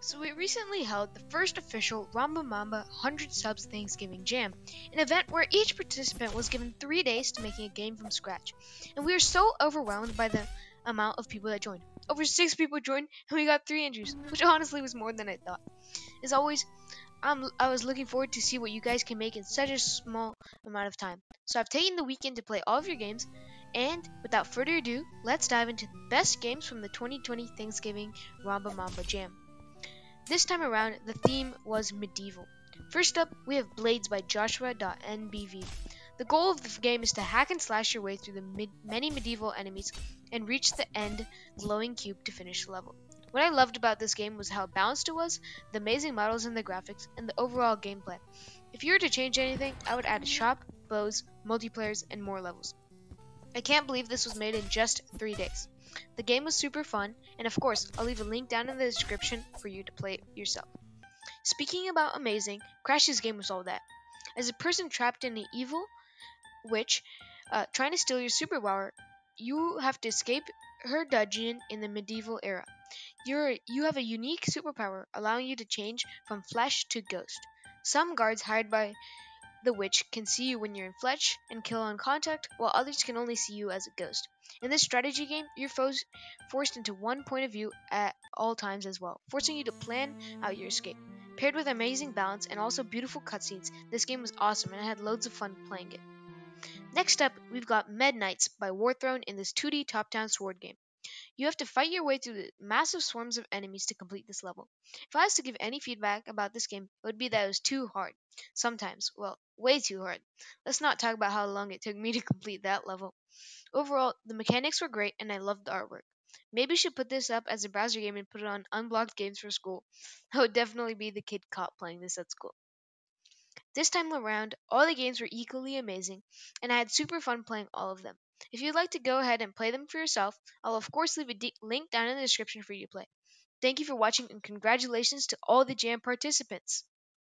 So we recently held the first official RambaMamba 100 Subs Thanksgiving Jam, an event where each participant was given 3 days to making a game from scratch. And we were so overwhelmed by the amount of people that joined. Over 6 people joined and we got 3 entries, which honestly was more than I thought. As always, I was looking forward to see what you guys can make in such a small amount of time. So I've taken the weekend to play all of your games, and without further ado, let's dive into the best games from the 2020 Thanksgiving RambaMamba Jam. This time around, the theme was Medival. First up, we have Blades by Joshua.nbv. The goal of the game is to hack and slash your way through the many medieval enemies and reach the end glowing cube to finish the level. What I loved about this game was how balanced it was, the amazing models and the graphics, and the overall gameplay. If you were to change anything, I would add a shop, bows, multiplayers, and more levels. I can't believe this was made in just 3 days. The game was super fun, and of course, I'll leave a link down in the description for you to play it yourself. Speaking about amazing, Crash's game was all that. As a person trapped in an evil witch trying to steal your superpower, you have to escape her dungeon in the medieval era. You have a unique superpower allowing you to change from flesh to ghost. Some guards hired by the witch can see you when you're in flesh and kill on contact, while others can only see you as a ghost. In this strategy game, you're forced into one point of view at all times as well, forcing you to plan out your escape. Paired with amazing balance and also beautiful cutscenes, this game was awesome and I had loads of fun playing it. Next up, we've got Knights by Warthrone in this 2D top-down sword game. You have to fight your way through the massive swarms of enemies to complete this level. If I was to give any feedback about this game, it would be that it was too hard. Sometimes, well, way too hard. Let's not talk about how long it took me to complete that level. Overall, the mechanics were great and I loved the artwork. Maybe we should put this up as a browser game and put it on unblocked games for school. I would definitely be the kid caught playing this at school. This time around, all the games were equally amazing, and I had super fun playing all of them. If you'd like to go ahead and play them for yourself, I'll of course leave a link down in the description for you to play. Thank you for watching and congratulations to all the Jam participants!